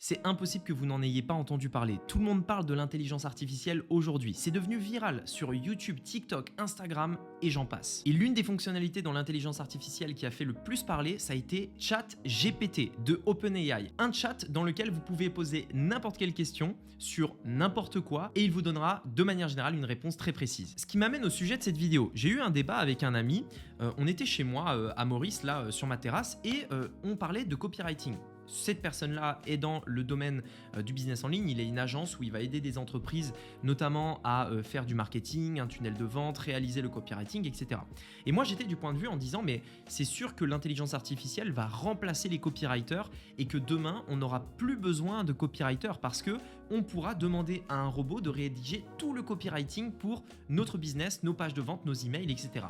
C'est impossible que vous n'en ayez pas entendu parler. Tout le monde parle de l'intelligence artificielle aujourd'hui. C'est devenu viral sur YouTube, TikTok, Instagram et j'en passe. Et l'une des fonctionnalités dans l'intelligence artificielle qui a fait le plus parler, ça a été ChatGPT de OpenAI. Un chat dans lequel vous pouvez poser n'importe quelle question sur n'importe quoi et il vous donnera de manière générale une réponse très précise. Ce qui m'amène au sujet de cette vidéo. J'ai eu un débat avec un ami. On était chez moi à Maurice, là, sur ma terrasse, et on parlait de copywriting. Cette personne-là est dans le domaine du business en ligne. Il est une agence où il va aider des entreprises, notamment à faire du marketing, un tunnel de vente, réaliser le copywriting, etc. Et moi, j'étais du point de vue en disant, mais c'est sûr que l'intelligence artificielle va remplacer les copywriters et que demain, on n'aura plus besoin de copywriters parce que on pourra demander à un robot de rédiger tout le copywriting pour notre business, nos pages de vente, nos emails, etc.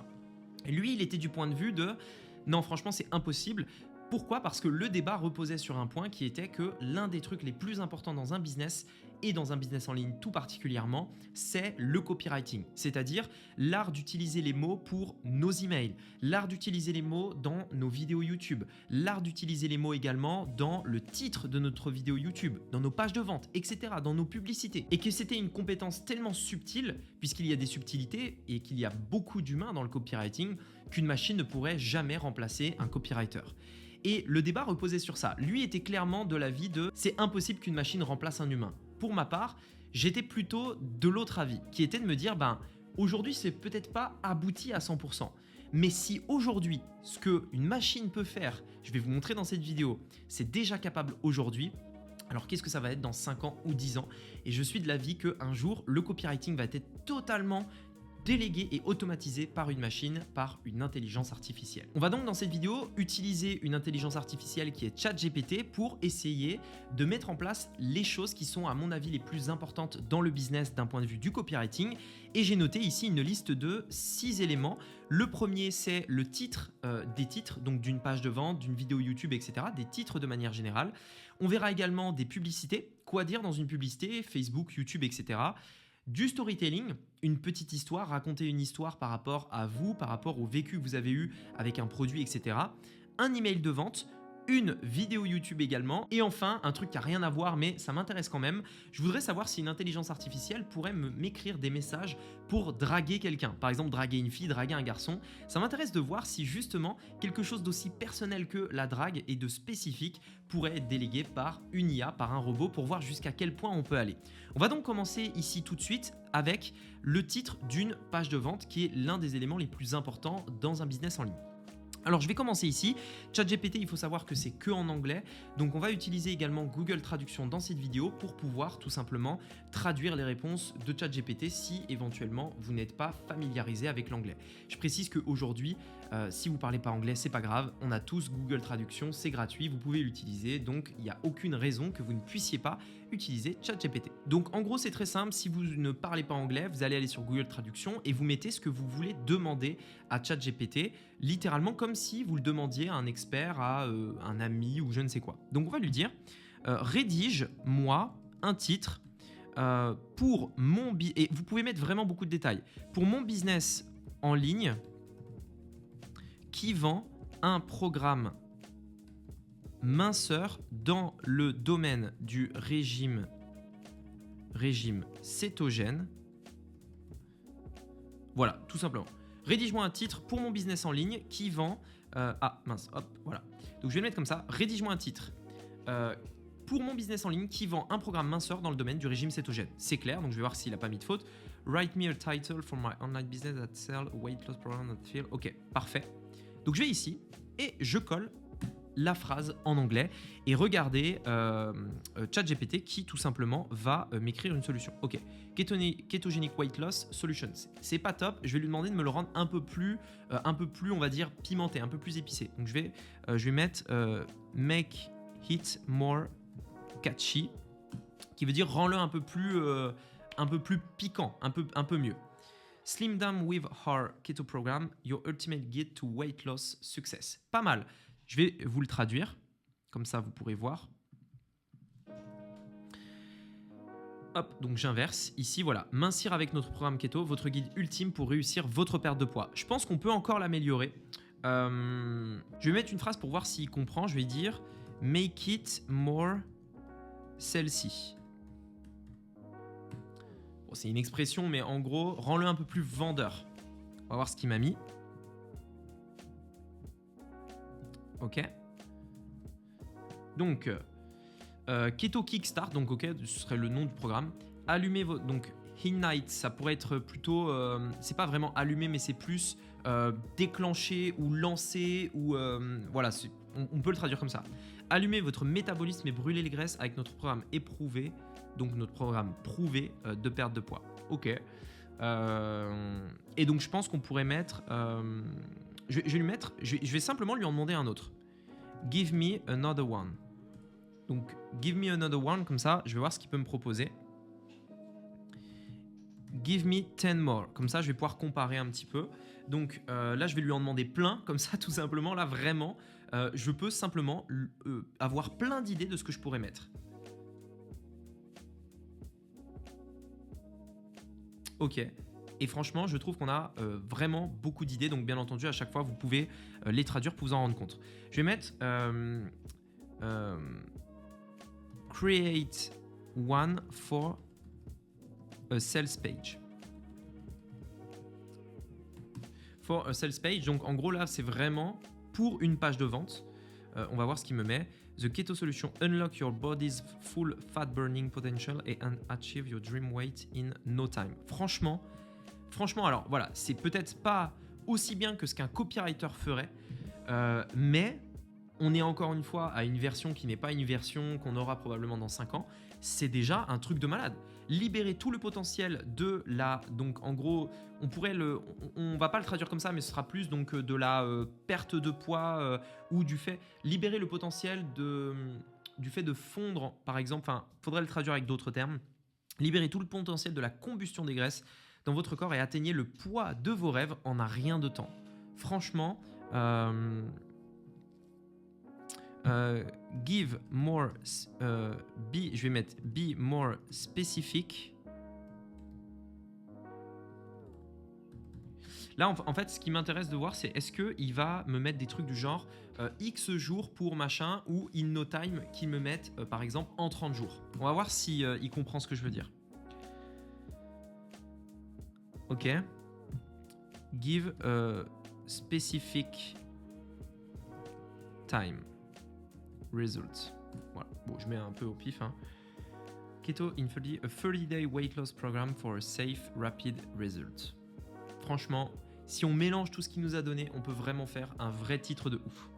Et lui, il était du point de vue de, non, franchement, c'est impossible. Pourquoi ? Parce que le débat reposait sur un point qui était que l'un des trucs les plus importants dans un business, et dans un business en ligne tout particulièrement, c'est le copywriting. C'est-à-dire l'art d'utiliser les mots pour nos emails, l'art d'utiliser les mots dans nos vidéos YouTube, l'art d'utiliser les mots également dans le titre de notre vidéo YouTube, dans nos pages de vente, etc., dans nos publicités. Et que c'était une compétence tellement subtile, puisqu'il y a des subtilités et qu'il y a beaucoup d'humains dans le copywriting, qu'une machine ne pourrait jamais remplacer un copywriter. Et le débat reposait sur ça. Lui était clairement de l'avis de « c'est impossible qu'une machine remplace un humain ». Pour ma part, j'étais plutôt de l'autre avis, qui était de me dire « aujourd'hui, c'est peut-être pas abouti à 100%. Mais si aujourd'hui, ce qu'une machine peut faire, je vais vous montrer dans cette vidéo, c'est déjà capable aujourd'hui, alors qu'est-ce que ça va être dans 5 ans ou 10 ans ?» Et je suis de l'avis qu'un jour, le copywriting va être totalement délégué et automatisé par une machine, par une intelligence artificielle. On va donc dans cette vidéo utiliser une intelligence artificielle qui est ChatGPT pour essayer de mettre en place les choses qui sont à mon avis les plus importantes dans le business d'un point de vue du copywriting. Et j'ai noté ici une liste de 6 éléments. Le premier, c'est le titre des titres, donc d'une page de vente, d'une vidéo YouTube, etc. Des titres de manière générale. On verra également des publicités. Quoi dire dans une publicité, Facebook, YouTube, etc. Du storytelling, une petite histoire, raconter une histoire par rapport à vous, par rapport au vécu que vous avez eu avec un produit, etc. Un email de vente, une vidéo YouTube également, et enfin, un truc qui n'a rien à voir, mais ça m'intéresse quand même, je voudrais savoir si une intelligence artificielle pourrait m'écrire des messages pour draguer quelqu'un. Par exemple, draguer une fille, draguer un garçon. Ça m'intéresse de voir si justement quelque chose d'aussi personnel que la drague et de spécifique pourrait être délégué par une IA, par un robot, pour voir jusqu'à quel point on peut aller. On va donc commencer ici tout de suite avec le titre d'une page de vente qui est l'un des éléments les plus importants dans un business en ligne. Alors je vais commencer ici. ChatGPT, il faut savoir que c'est que en anglais, donc on va utiliser également Google Traduction dans cette vidéo pour pouvoir tout simplement traduire les réponses de ChatGPT si éventuellement vous n'êtes pas familiarisé avec l'anglais. Je précise qu'aujourd'hui, si vous ne parlez pas anglais, c'est pas grave, on a tous Google Traduction, c'est gratuit, vous pouvez l'utiliser, donc il n'y a aucune raison que vous ne puissiez pas utiliser ChatGPT. Donc en gros, c'est très simple, si vous ne parlez pas anglais, vous allez aller sur Google Traduction et vous mettez ce que vous voulez demander à ChatGPT, littéralement comme si vous le demandiez à un expert, à un ami ou je ne sais quoi. Donc on va lui dire rédige-moi un titre pour mon et vous pouvez mettre vraiment beaucoup de détails, pour mon business en ligne qui vend un programme minceur dans le domaine du régime cétogène. Voilà, tout simplement. Rédige-moi un titre pour mon business en ligne qui vend... voilà. Donc je vais le mettre comme ça. Rédige-moi un titre pour mon business en ligne qui vend un programme minceur dans le domaine du régime cétogène. C'est clair, donc je vais voir s'il n'a pas mis de faute. Write me a title for my online business that sell a weight loss program that feel... Ok, parfait. Donc je vais ici et je colle la phrase en anglais et regardez ChatGPT qui tout simplement va m'écrire une solution. Ok, Ketogenic Weight Loss Solutions. C'est pas top, je vais lui demander de me le rendre un peu plus on va dire pimenté, un peu plus épicé. Donc je vais mettre make it more catchy, qui veut dire rends-le un peu plus piquant, un peu mieux. Slim down with our keto program, your ultimate guide to weight loss success. Pas mal. Je vais vous le traduire, comme ça vous pourrez voir. Hop, donc j'inverse. Ici, voilà, mincir avec notre programme keto, votre guide ultime pour réussir votre perte de poids. Je pense qu'on peut encore l'améliorer. Je vais mettre une phrase pour voir s'il comprend. Je vais dire make it more celle-ci. Bon, c'est une expression, mais en gros, rends-le un peu plus vendeur. On va voir ce qu'il m'a mis. Ok. Donc, Keto Kickstart, donc ok, ce serait le nom du programme. Allumez votre... Donc, Ignite, ça pourrait être plutôt... c'est pas vraiment allumer, mais c'est plus déclencher ou lancer, ou... voilà, on peut le traduire comme ça. Allumez votre métabolisme et brûlez les graisses avec notre programme éprouvé, donc notre programme prouvé de perte de poids. Ok. Et donc, je pense qu'on pourrait mettre... je vais lui mettre... Je vais simplement lui en demander un autre. Give me another one. Donc, give me another one, comme ça, je vais voir ce qu'il peut me proposer. Give me 10 more. Comme ça, je vais pouvoir comparer un petit peu. Donc, là, je vais lui en demander plein, comme ça, tout simplement. Là, vraiment, je peux simplement avoir plein d'idées de ce que je pourrais mettre. Ok. Et franchement, je trouve qu'on a vraiment beaucoup d'idées. Donc, bien entendu, à chaque fois, vous pouvez les traduire pour vous en rendre compte. Je vais mettre... create one for a sales page. For a sales page, donc en gros là c'est vraiment pour une page de vente. On va voir ce qu'il me met. The Keto Solution unlock your body's full fat burning potential and achieve your dream weight in no time. Franchement, alors voilà, c'est peut-être pas aussi bien que ce qu'un copywriter ferait, mais on est encore une fois à une version qui n'est pas une version qu'on aura probablement dans 5 ans. C'est déjà un truc de malade. Libérer tout le potentiel de la... Donc en gros, on va pas le traduire comme ça, mais ce sera plus donc de la perte de poids ou du fait... Libérer le potentiel du fait de fondre, par exemple, enfin, faudrait le traduire avec d'autres termes. Libérer tout le potentiel de la combustion des graisses dans votre corps et atteignez le poids de vos rêves en un rien de temps. Franchement... give more, je vais mettre be more specific. Là, en fait, ce qui m'intéresse de voir, c'est est-ce qu'il va me mettre des trucs du genre X jours pour machin ou in no time qu'il me mette, par exemple, en 30 jours. On va voir si il comprend ce que je veux dire. Ok. Give a specific time. Results. Voilà. Bon, je mets un peu au pif. Hein. Keto in 30, a 30-day weight loss program for a safe, rapid result. Franchement, si on mélange tout ce qu'il nous a donné, on peut vraiment faire un vrai titre de ouf.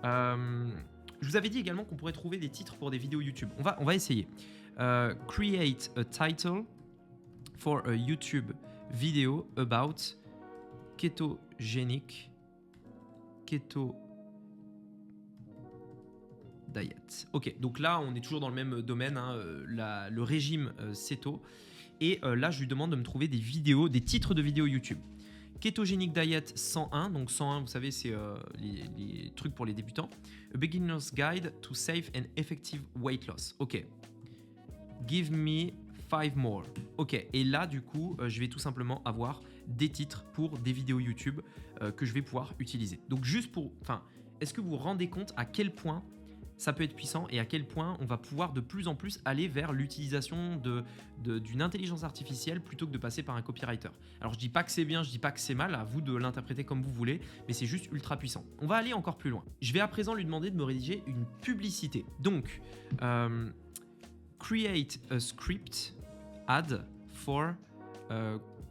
Je vous avais dit également qu'on pourrait trouver des titres pour des vidéos YouTube. On va essayer. Create a title for a YouTube video about ketogenic keto diet. Ok, donc là, on est toujours dans le même domaine, hein, le régime Keto. Et là, je lui demande de me trouver des vidéos, des titres de vidéos YouTube. Ketogenic Diet 101, donc 101, vous savez, c'est les trucs pour les débutants. A Beginner's Guide to Safe and Effective Weight Loss. Ok. Give me 5 more. Ok, et là, du coup, je vais tout simplement avoir des titres pour des vidéos YouTube que je vais pouvoir utiliser. Donc, juste pour... Enfin, est-ce que vous vous rendez compte à quel point ça peut être puissant et à quel point on va pouvoir de plus en plus aller vers l'utilisation d'une intelligence artificielle plutôt que de passer par un copywriter. Alors je dis pas que c'est bien, je dis pas que c'est mal, à vous de l'interpréter comme vous voulez, mais c'est juste ultra puissant. On va aller encore plus loin. Je vais à présent lui demander de me rédiger une publicité. Donc, create a script ad for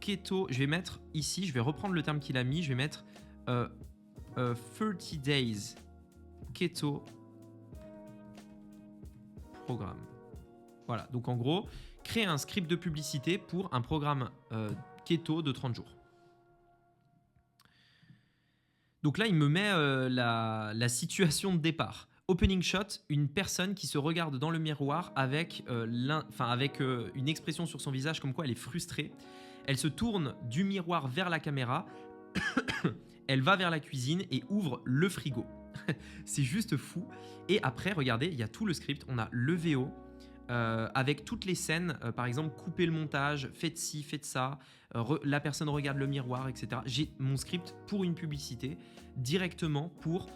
keto. Je vais mettre ici, je vais reprendre le terme qu'il a mis, je vais mettre 30 days keto programme. Voilà, donc en gros, créer un script de publicité pour un programme keto de 30 jours. Donc là, il me met la situation de départ. Opening shot, une personne qui se regarde dans le miroir avec, une expression sur son visage comme quoi elle est frustrée. Elle se tourne du miroir vers la caméra, elle va vers la cuisine et ouvre le frigo. C'est juste fou. Et après, regardez, il y a tout le script. On a le VO avec toutes les scènes. Par exemple, couper le montage, faites ci, faites ça. La personne regarde le miroir, etc. J'ai mon script pour une publicité directement pour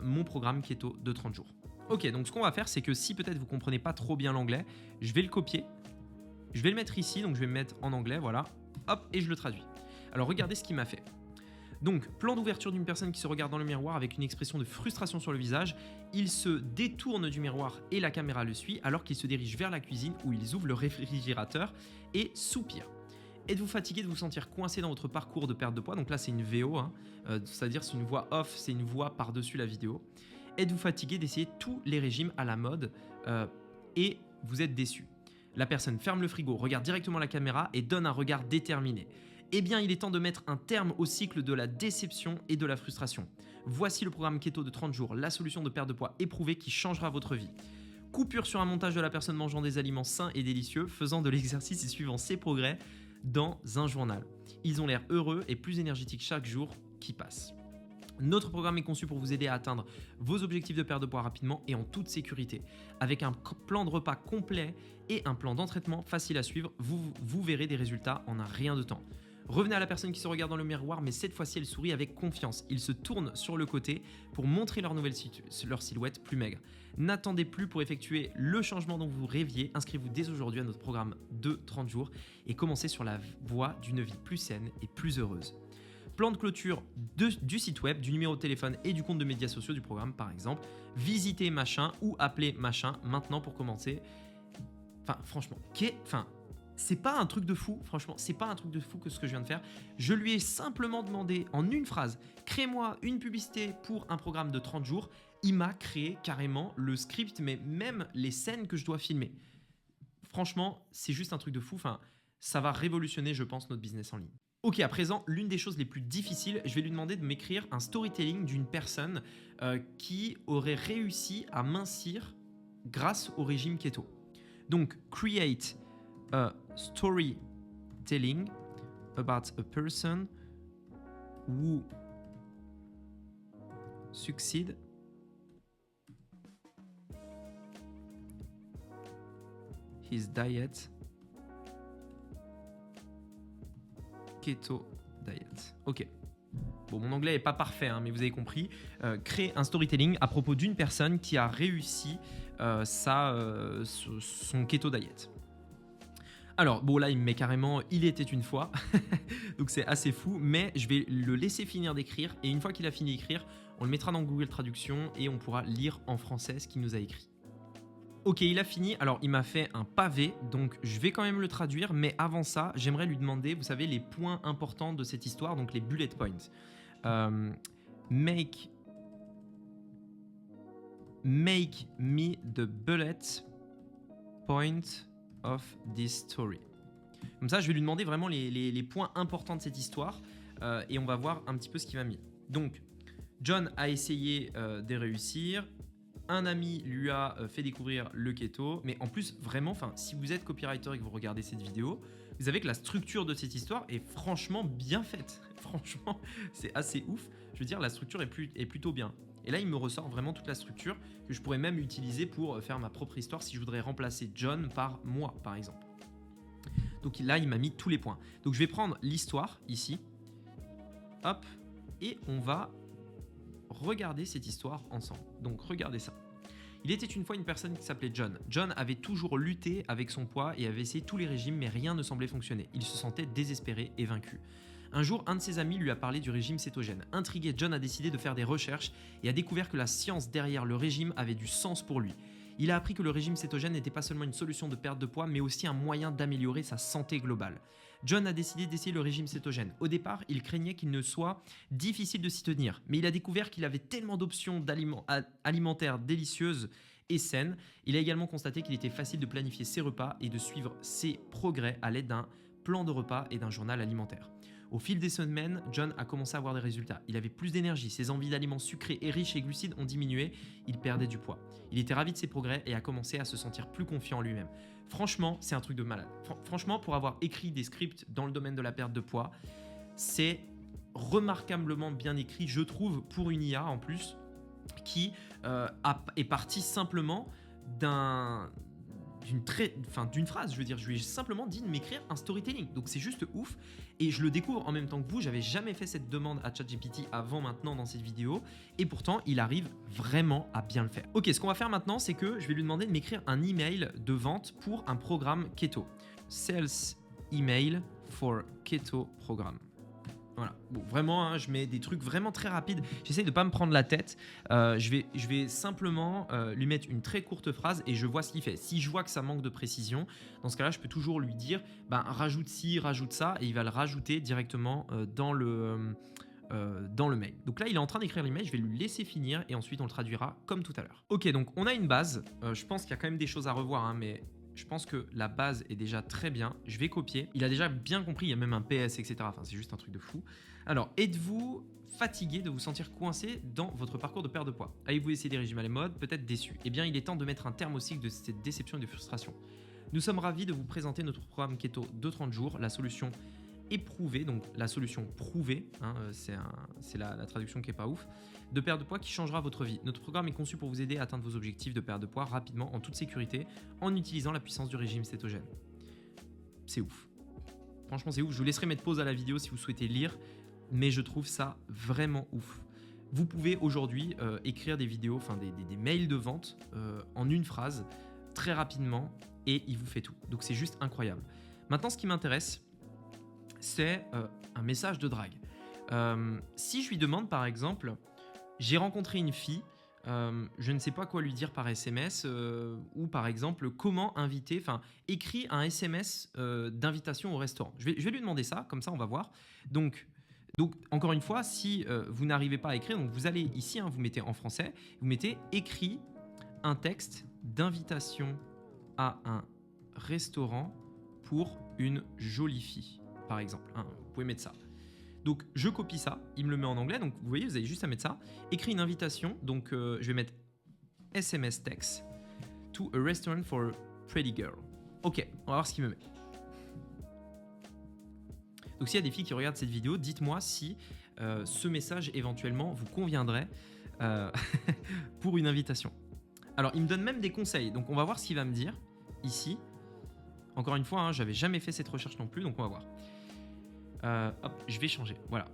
mon programme keto de 30 jours. Ok, donc ce qu'on va faire, c'est que si peut-être vous ne comprenez pas trop bien l'anglais, je vais le copier. Je vais le mettre ici, donc je vais me mettre en anglais, voilà. Hop, et je le traduis. Alors regardez ce qu'il m'a fait. Donc, plan d'ouverture d'une personne qui se regarde dans le miroir avec une expression de frustration sur le visage. Il se détourne du miroir et la caméra le suit alors qu'il se dirige vers la cuisine où ils ouvrent le réfrigérateur et soupire. Êtes-vous fatigué de vous sentir coincé dans votre parcours de perte de poids? Donc là, c'est une VO, hein, c'est-à-dire c'est une voix off, c'est une voix par-dessus la vidéo. Êtes-vous fatigué d'essayer tous les régimes à la mode et vous êtes déçu? La personne ferme le frigo, regarde directement la caméra et donne un regard déterminé. Eh bien, il est temps de mettre un terme au cycle de la déception et de la frustration. Voici le programme Keto de 30 jours, la solution de perte de poids éprouvée qui changera votre vie. Coupure sur un montage de la personne mangeant des aliments sains et délicieux, faisant de l'exercice et suivant ses progrès dans un journal. Ils ont l'air heureux et plus énergétiques chaque jour qui passe. Notre programme est conçu pour vous aider à atteindre vos objectifs de perte de poids rapidement et en toute sécurité. Avec un plan de repas complet et un plan d'entraînement facile à suivre, vous verrez des résultats en un rien de temps. Revenez à la personne qui se regarde dans le miroir, mais cette fois-ci, elle sourit avec confiance. Ils se tournent sur le côté pour montrer leur silhouette plus maigre. N'attendez plus pour effectuer le changement dont vous rêviez. Inscrivez-vous dès aujourd'hui à notre programme de 30 jours et commencez sur la voie d'une vie plus saine et plus heureuse. Plan de clôture du site web, du numéro de téléphone et du compte de médias sociaux du programme par exemple. Visitez machin ou appelez machin maintenant pour commencer. Franchement, c'est pas un truc de fou, franchement, c'est pas un truc de fou que ce que je viens de faire. Je lui ai simplement demandé en une phrase, crée-moi une publicité pour un programme de 30 jours. Il m'a créé carrément le script, mais même les scènes que je dois filmer. Franchement, c'est juste un truc de fou. Ça va révolutionner, je pense, notre business en ligne. Ok, à présent, l'une des choses les plus difficiles, je vais lui demander de m'écrire un storytelling d'une personne qui aurait réussi à mincir grâce au régime keto. Donc, create a storytelling about a person who succeed his diet keto diet. Ok. Bon, mon anglais n'est pas parfait, hein, mais vous avez compris. Créer un storytelling à propos d'une personne qui a réussi son keto diet. Alors, bon, là, il me met carrément « il était une fois », donc c'est assez fou, mais je vais le laisser finir d'écrire, et une fois qu'il a fini d'écrire, on le mettra dans Google Traduction et on pourra lire en français ce qu'il nous a écrit. Ok, il a fini. Alors, il m'a fait un pavé, donc je vais quand même le traduire, mais avant ça, j'aimerais lui demander, vous savez, les points importants de cette histoire, donc les bullet points. Make me the bullet point of this story. Comme ça, je vais lui demander vraiment les points importants de cette histoire et on va voir un petit peu ce qu'il m'a mis. Donc, John a essayé de réussir. Un ami lui a fait découvrir le keto. Mais en plus, vraiment, si vous êtes copywriter et que vous regardez cette vidéo, vous savez que la structure de cette histoire est franchement bien faite. Franchement, c'est assez ouf. Je veux dire, la structure est plutôt bien. Et là, il me ressort vraiment toute la structure que je pourrais même utiliser pour faire ma propre histoire si je voudrais remplacer John par moi, par exemple. Donc là, il m'a mis tous les points. Donc je vais prendre l'histoire ici. Hop. Et on va regarder cette histoire ensemble. Donc regardez ça. Il était une fois une personne qui s'appelait John. John avait toujours lutté avec son poids et avait essayé tous les régimes, mais rien ne semblait fonctionner. Il se sentait désespéré et vaincu. Un jour, un de ses amis lui a parlé du régime cétogène. Intrigué, John a décidé de faire des recherches et a découvert que la science derrière le régime avait du sens pour lui. Il a appris que le régime cétogène n'était pas seulement une solution de perte de poids, mais aussi un moyen d'améliorer sa santé globale. John a décidé d'essayer le régime cétogène. Au départ, il craignait qu'il ne soit difficile de s'y tenir, mais il a découvert qu'il avait tellement d'options alimentaires délicieuses et saines. Il a également constaté qu'il était facile de planifier ses repas et de suivre ses progrès à l'aide d'un plan de repas et d'un journal alimentaire. Au fil des semaines, John a commencé à avoir des résultats. Il avait plus d'énergie, ses envies d'aliments sucrés et riches et glucides ont diminué, il perdait du poids. Il était ravi de ses progrès et a commencé à se sentir plus confiant en lui-même. Franchement, c'est un truc de malade. Franchement, pour avoir écrit des scripts dans le domaine de la perte de poids, c'est remarquablement bien écrit, je trouve, pour une IA en plus, qui est partie simplement d'une phrase. Je veux dire, je lui ai simplement dit de m'écrire un storytelling. Donc c'est juste ouf. Et je le découvre en même temps que vous. J'avais jamais fait cette demande à ChatGPT avant maintenant dans cette vidéo. Et pourtant, il arrive vraiment à bien le faire. Ok, ce qu'on va faire maintenant, c'est que je vais lui demander de m'écrire un email de vente pour un programme keto. Sales email for keto programme. Voilà. Bon, vraiment, hein, je mets des trucs vraiment très rapides. J'essaie de ne pas me prendre la tête. Je vais simplement lui mettre une très courte phrase et je vois ce qu'il fait. Si je vois que ça manque de précision, dans ce cas-là, je peux toujours lui dire rajoute ci, rajoute ça, et il va le rajouter directement dans le mail. Donc là, il est en train d'écrire l'email, je vais lui laisser finir et ensuite on le traduira comme tout à l'heure. Ok, donc on a une base. Je pense qu'il y a quand même des choses à revoir, hein, mais je pense que la base est déjà très bien. Je vais copier. Il a déjà bien compris, il y a même un PS, etc. Enfin, c'est juste un truc de fou. Alors, êtes-vous fatigué de vous sentir coincé dans votre parcours de perte de poids? Avez-vous essayé des régimes à la mode, peut-être déçu? Eh bien, il est temps de mettre un terme au cycle de cette déception et de frustration. Nous sommes ravis de vous présenter notre programme Keto de 30 jours, la solution éprouvée, donc la solution prouvée, hein, c'est la traduction qui est pas ouf, de perte de poids qui changera votre vie. Notre programme est conçu pour vous aider à atteindre vos objectifs de perte de poids rapidement, en toute sécurité, en utilisant la puissance du régime cétogène. C'est ouf. Franchement, c'est ouf. Je vous laisserai mettre pause à la vidéo si vous souhaitez lire, mais je trouve ça vraiment ouf. Vous pouvez aujourd'hui écrire des vidéos, enfin des mails de vente en une phrase, très rapidement, et il vous fait tout. Donc c'est juste incroyable. Maintenant, ce qui m'intéresse, c'est un message de drague. Si je lui demande par exemple, j'ai rencontré une fille, je ne sais pas quoi lui dire par SMS, ou par exemple comment inviter, enfin écris un SMS d'invitation au restaurant. Je vais lui demander ça, comme ça on va voir. Donc encore une fois, si vous n'arrivez pas à écrire, donc vous allez ici, hein, vous mettez en français, vous mettez écrit un texte d'invitation à un restaurant pour une jolie fille, par exemple. Hein, vous pouvez mettre ça. Donc je copie ça, il me le met en anglais, donc vous voyez, vous avez juste à mettre ça. Écrit une invitation, donc je vais mettre SMS text to a restaurant for a pretty girl. Ok, on va voir ce qu'il me met. Donc s'il y a des filles qui regardent cette vidéo, dites-moi si ce message éventuellement vous conviendrait pour une invitation. Alors il me donne même des conseils, donc on va voir ce qu'il va me dire ici. Encore une fois, hein, j'avais jamais fait cette recherche non plus, donc on va voir. Hop, je vais changer, voilà.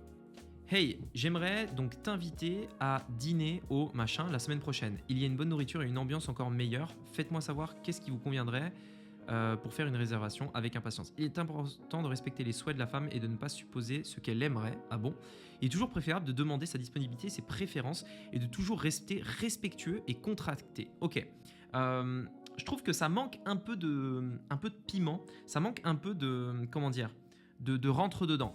Hey, j'aimerais donc t'inviter à dîner au machin la semaine prochaine. Il y a une bonne nourriture et une ambiance encore meilleure. Faites-moi savoir qu'est-ce qui vous conviendrait pour faire une réservation avec impatience. Il est important de respecter les souhaits de la femme et de ne pas supposer ce qu'elle aimerait. Ah bon? Il est toujours préférable de demander sa disponibilité, ses préférences et de toujours rester respectueux et contracté. Ok. Je trouve que ça manque un peu de piment. Ça manque un peu de, comment dire, de rentre dedans.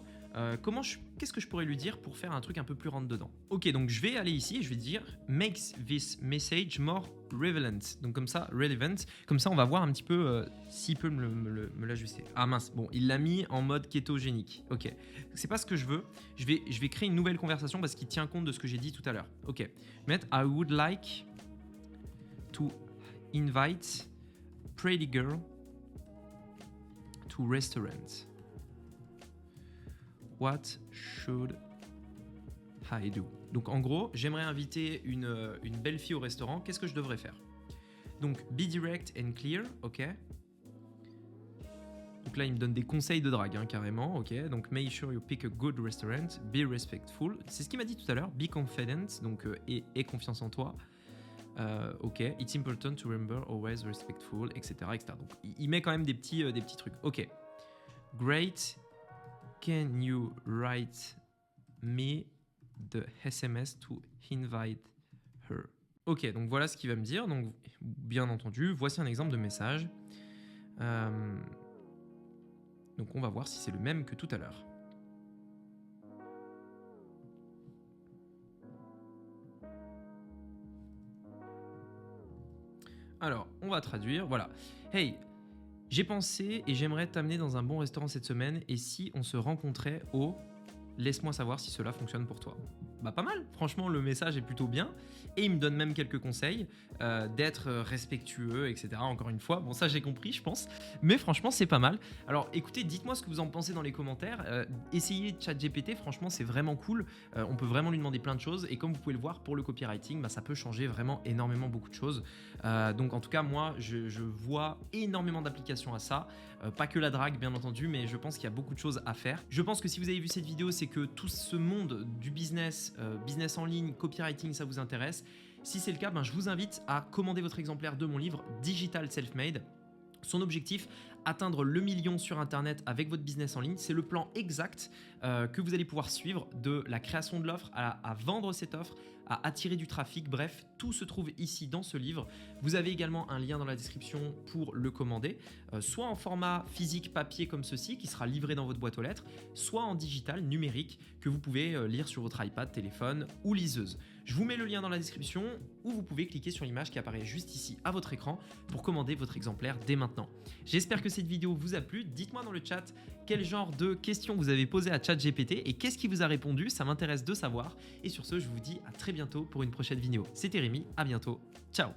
Qu'est-ce que je pourrais lui dire pour faire un truc un peu plus rentre dedans? Ok, donc je vais aller ici et je vais dire makes this message more relevant. Donc comme ça, relevant. Comme ça, on va voir un petit peu s'il peut me l'ajuster. Ah mince, bon, il l'a mis en mode kétogénique. Ok, c'est pas ce que je veux. Je vais créer une nouvelle conversation parce qu'il tient compte de ce que j'ai dit tout à l'heure. Ok, mettre I would like to invite pretty girl to restaurant. What should I do? Donc en gros, j'aimerais inviter une belle fille au restaurant. Qu'est-ce que je devrais faire? Donc be direct and clear, ok. Donc là, il me donne des conseils de drague, hein, carrément, ok. Donc make sure you pick a good restaurant, be respectful. C'est ce qu'il m'a dit tout à l'heure, be confident, donc aie confiance en toi. Ok, it's important to remember always respectful, etc., etc. Donc il met quand même des petits trucs. Ok, great. Can you write me the SMS to invite her? Ok, donc voilà ce qu'il va me dire. Donc, bien entendu, voici un exemple de message. Donc, on va voir si c'est le même que tout à l'heure. Alors, on va traduire. Voilà. Hey, j'ai pensé et j'aimerais t'amener dans un bon restaurant cette semaine et si on se rencontrait au... Laisse-moi savoir si cela fonctionne pour toi. pas mal. Franchement, le message est plutôt bien. Et il me donne même quelques conseils d'être respectueux, etc. Encore une fois, bon ça j'ai compris je pense. Mais franchement c'est pas mal. Alors écoutez, dites-moi ce que vous en pensez dans les commentaires. Essayez ChatGPT, franchement c'est vraiment cool. On peut vraiment lui demander plein de choses. Et comme vous pouvez le voir, pour le copywriting, ça peut changer vraiment énormément beaucoup de choses. Donc en tout cas, moi je vois énormément d'applications à ça. Pas que la drague bien entendu, mais je pense qu'il y a beaucoup de choses à faire. Je pense que si vous avez vu cette vidéo, c'est que tout ce monde du business, business en ligne, copywriting, ça vous intéresse. Si c'est le cas, je vous invite à commander votre exemplaire de mon livre Digital Self-Made. Son objectif, atteindre le million sur Internet avec votre business en ligne. C'est le plan exact que vous allez pouvoir suivre de la création de l'offre à vendre cette offre, à attirer du trafic. Bref, tout se trouve ici dans ce livre. Vous avez également un lien dans la description pour le commander, soit en format physique papier comme ceci qui sera livré dans votre boîte aux lettres, soit en digital numérique que vous pouvez lire sur votre iPad, téléphone ou liseuse. Je vous mets le lien dans la description ou vous pouvez cliquer sur l'image qui apparaît juste ici à votre écran pour commander votre exemplaire dès maintenant. J'espère que cette vidéo vous a plu. Dites-moi dans le chat quel genre de questions vous avez posées à ChatGPT et qu'est-ce qui vous a répondu. Ça m'intéresse de savoir. Et sur ce, je vous dis à très bientôt pour une prochaine vidéo. C'était Rémi, à bientôt. Ciao.